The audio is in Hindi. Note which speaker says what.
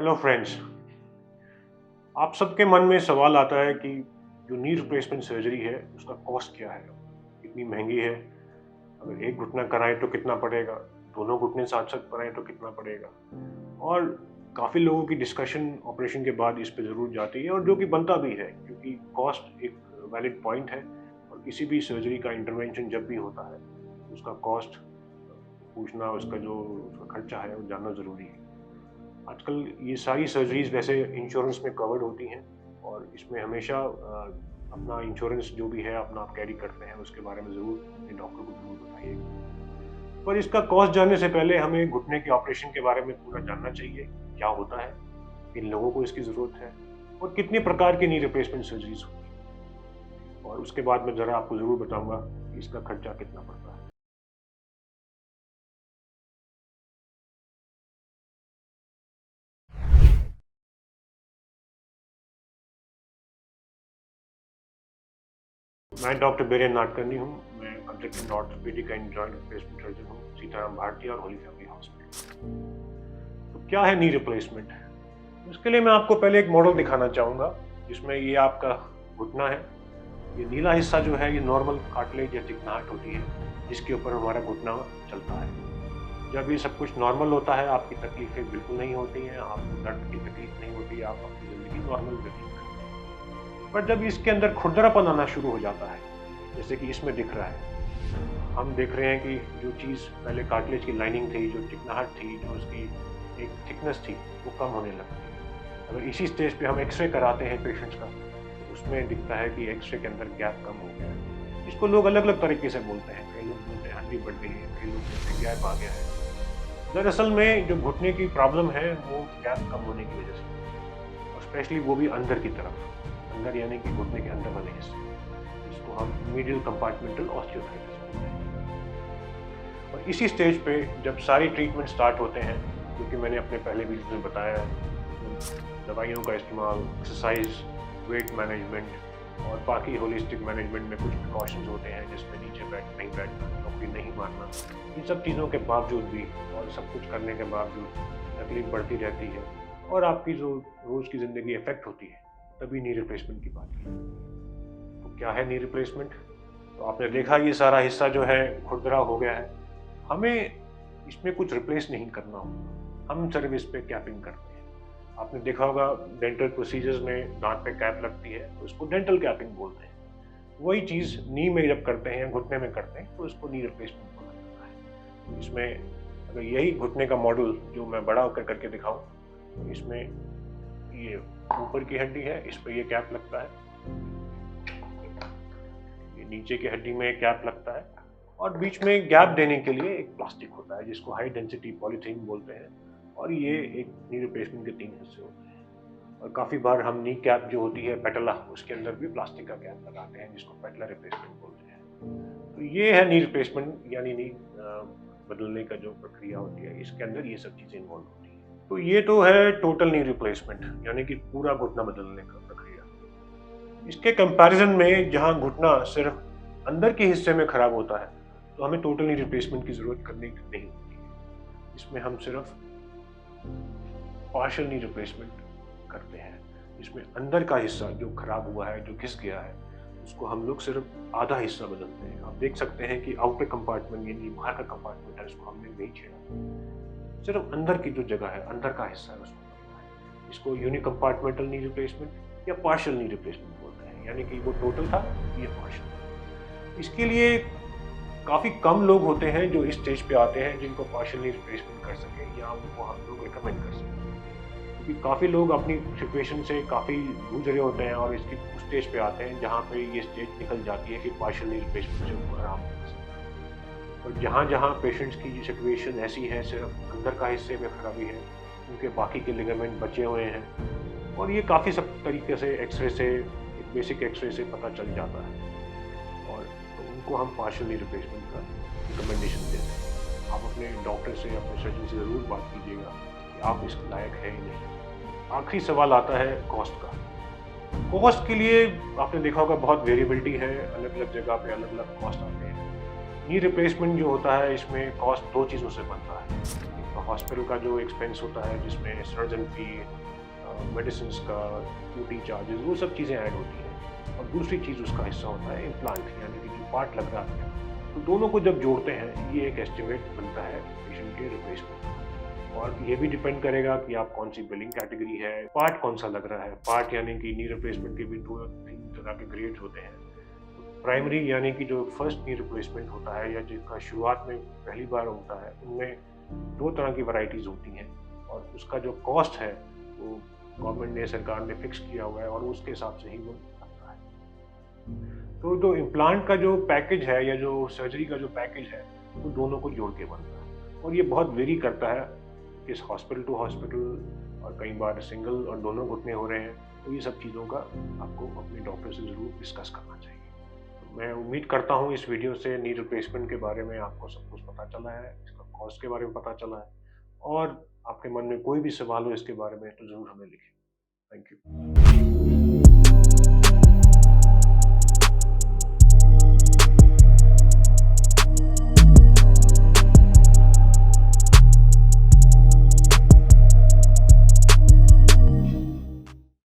Speaker 1: Hello friends. आप सबके मन में सवाल आता है कि जो नी रिप्लेसमेंट सर्जरी है उसका कॉस्ट क्या है, कितनी महंगी है, अगर एक घुटना कराएं तो कितना पड़ेगा, दोनों घुटने साथ साथ कराएं तो कितना पड़ेगा। और काफ़ी लोगों की डिस्कशन ऑपरेशन के बाद इस पे ज़रूर जाती है, और जो कि बनता भी है क्योंकि कॉस्ट एक वैलिड पॉइंट है। और किसी भी सर्जरी का इंटरवेंशन जब भी होता है उसका कॉस्ट पूछना, उसका खर्चा है वो जानना ज़रूरी है। आजकल ये सारी सर्जरीज वैसे इंश्योरेंस में कवर्ड होती हैं, और इसमें हमेशा अपना इंश्योरेंस जो भी है अपना आप कैरी करते हैं उसके बारे में ज़रूर अपने डॉक्टर को ज़रूर बताइएगा। पर इसका कॉस्ट जानने से पहले हमें घुटने के ऑपरेशन के बारे में पूरा जानना चाहिए, क्या होता है, किन लोगों को इसकी ज़रूरत है, और कितने प्रकार की नी रिप्लेसमेंट सर्जरीज होती है। और उसके बाद मैं ज़रा आपको ज़रूर बताऊंगा कि इसका खर्चा कितना पड़ता है। मैं डॉक्टर बीरेन नाडकर्णी हूँ। मैं consultant orthopaedic and joint replacement surgeon हूँ, सीताराम भारती और होली फैमिली हॉस्पिटल। तो क्या है नी रिप्लेसमेंट? इसके लिए मैं आपको पहले एक मॉडल दिखाना चाहूँगा जिसमें ये आपका घुटना है। ये नीला हिस्सा जो है ये नॉर्मल कार्टिलेज या चिकनाहट होती है जिसके ऊपर हमारा घुटना चलता है। जब ये सब कुछ नॉर्मल होता है आपकी तकलीफें बिल्कुल नहीं होती हैं, आपको दर्द की तकलीफ नहीं होती है, आप अपनी ज़िंदगी नॉर्मल व्यतीत करते हैं। पर जब इसके अंदर खुरदरापन आना शुरू हो जाता है, जैसे कि इसमें दिख रहा है, हम देख रहे हैं कि जो चीज़ पहले कार्टिलेज की लाइनिंग थी, जो चिकनाहट थी, जो उसकी एक थिकनेस थी, वो कम होने लगती है। अगर इसी स्टेज पे हम एक्सरे कराते हैं पेशेंट्स का, तो उसमें दिखता है कि एक्सरे के अंदर गैप कम हो गया है। इसको लोग अलग अलग तरीके से बोलते हैं, कई लोग बोलते हैं हड्डी बढ़ गई है, कई लोग बोलते हैं गैप आ गया है। दरअसल में जो घुटने की प्रॉब्लम है वो गैप कम होने की वजह से, और स्पेशली वो भी अंदर की तरफ, अंदर यानी कि घुटने के अंदर वाले हिस्से, जिसको हम मीडियल कंपार्टमेंटल ऑस्टियोआर्थराइटिस बोलते हैं। और इसी स्टेज पे जब सारी ट्रीटमेंट स्टार्ट होते हैं, क्योंकि मैंने अपने पहले वीडियो में बताया है, दवाइयों का इस्तेमाल, एक्सरसाइज, वेट मैनेजमेंट और बाकी होलिस्टिक मैनेजमेंट में कुछ प्रिकॉशंस होते हैं जिसमें नीचे नहीं बैठना, नौकरी नहीं मारना, इन सब चीज़ों के बावजूद भी और सब कुछ करने के बावजूद तकलीफ बढ़ती रहती है और आपकी जो रोज़ की ज़िंदगी इफेक्ट होती है, तभी नी रिप्लेसमेंट की बात की। तो क्या है नी रिप्लेसमेंट? तो आपने देखा ये सारा हिस्सा जो है खुरदरा हो गया है। हमें इसमें कुछ रिप्लेस नहीं करना होगा, हम सिर्फ इस पे कैपिंग करते हैं। आपने देखा होगा डेंटल प्रोसीजर्स में दांत पे कैप लगती है तो उसको डेंटल कैपिंग बोलते हैं। वही चीज़ नी में जब करते हैं या घुटने में करते हैं तो इसको नी रिप्लेसमेंट बोला जाता है। इसमें अगर यही घुटने का मॉडल जो मैं बड़ा होकर करके दिखाऊं, तो इसमें ये ऊपर की हड्डी है, इस पर ये कैप लगता है, ये नीचे की हड्डी में कैप लगता है, और बीच में गैप देने के लिए एक प्लास्टिक होता है जिसको हाई डेंसिटी पॉलीथीन बोलते हैं। और ये एक नी रिप्लेसमेंट के 3 हिस्से होते हैं। और काफ़ी बार हम नी कैप जो होती है पेटला, उसके अंदर भी प्लास्टिक का कैप लगाते हैं जिसको पेटला रिप्लेसमेंट बोलते हैं। तो ये है नी रिप्लेसमेंट यानी नी बदलने का जो प्रक्रिया होती है, इसके अंदर ये सब चीज़ें इन्वॉल्व होती हैं। तो ये तो है टोटल नी रिप्लेसमेंट यानी कि पूरा घुटना बदलने का प्रक्रिया। इसके कंपैरिजन में जहाँ घुटना सिर्फ अंदर के हिस्से में खराब होता है तो हमें टोटल नी रिप्लेसमेंट की ज़रूरत करनी नहीं होती है। इसमें हम सिर्फ पार्शियल नी रिप्लेसमेंट करते हैं, जिसमें अंदर का हिस्सा जो खराब हुआ है, जो घिस गया है, उसको हम लोग सिर्फ आधा हिस्सा बदलते हैं। आप देख सकते हैं कि आउटर कंपार्टमेंट यानी बाहर का कंपार्टमेंट है, इसको हमने नहीं छेड़ा, सिर्फ अंदर की जो जगह है, अंदर का हिस्सा है उसको बदलना है। इसको यूनि कंपार्टमेंटल नी रिप्लेसमेंट या पार्शियल नी रिप्लेसमेंट बोलते हैं, यानी कि वो टोटल था, ये पार्शियल। इसके लिए काफ़ी कम लोग होते हैं जो इस स्टेज पे आते हैं जिनको पार्शियल नी रिप्लेसमेंट कर सके या उनको हम लोग रिकमेंड कर सकें, क्योंकि काफ़ी लोग अपनी सिचुएशन से काफ़ी जूझ रहे होते हैं और इसकी उस स्टेज पे आते हैं जहाँ पे ये स्टेज निकल जाती है कि पार्शियल नी रिप्लेसमेंट से उनको आराम मिल सकता है। और जहाँ जहाँ पेशेंट्स की सिचुएशन ऐसी है, सिर्फ अंदर का हिस्से में खराबी है, उनके बाकी के लिगामेंट बचे हुए हैं, और ये काफ़ी सब तरीके से एक्सरे से, एक बेसिक एक्सरे से पता चल जाता है, और तो उनको हम पार्शियल नी रिप्लेसमेंट का रिकमेंडेशन देते हैं। आप अपने डॉक्टर से, अपने सर्जन से ज़रूर बात कीजिएगा कि आप इसके लायक हैं ही नहीं। आखिरी सवाल आता है कॉस्ट का। कॉस्ट के लिए आपने देखा होगा बहुत वेरिएबिलिटी है, अलग अलग जगह पे अलग अलग कॉस्ट आते हैं। नी रिप्लेसमेंट जो होता है इसमें कॉस्ट 2 चीज़ों से बनता है, एक तो हॉस्पिटल का जो एक्सपेंस होता है जिसमें सर्जन फी, मेडिसिन का, ड्यूटी चार्जेस, वो सब चीज़ें ऐड होती हैं। और दूसरी चीज़ उसका हिस्सा होता है इम्प्लांट, यानी कि जो पार्ट लग रहा है। तो दोनों को जब जोड़ते हैं ये एक एस्टिमेट बनता है पेशेंट के रिप्लेसमेंट का। और ये भी डिपेंड करेगा कि आप कौन सी बिलिंग कैटेगरी है, पार्ट कौन सा लग रहा है। पार्ट यानी कि नी रिप्लेसमेंट के भी 2-3 तरह के ग्रेड्स होते हैं। प्राइमरी यानी कि जो फर्स्ट नी रिप्लेसमेंट होता है या जिसका शुरुआत में पहली बार होता है, उनमें 2 तरह की वैराइटीज़ होती हैं और उसका जो कॉस्ट है वो गवर्नमेंट ने, सरकार ने फिक्स किया हुआ है और उसके हिसाब से ही वो लगता है। तो जो इम्प्लांट का जो पैकेज है या जो सर्जरी का जो पैकेज है, वो दोनों को जोड़ के बनता है और ये बहुत वेरी करता है किस हॉस्पिटल टू हॉस्पिटल, और कई बार सिंगल और दोनों घुटने हो रहे हैं। तो ये सब चीज़ों का आपको अपने डॉक्टर से ज़रूर डिस्कस करना चाहिए। मैं उम्मीद करता हूँ इस वीडियो से नी रिप्लेसमेंट के बारे में आपको सब कुछ पता चला है, इसका कॉस्ट के बारे में पता चला है, और आपके मन में कोई भी सवाल हो इसके बारे में तो ज़रूर हमें लिखें। Thank you.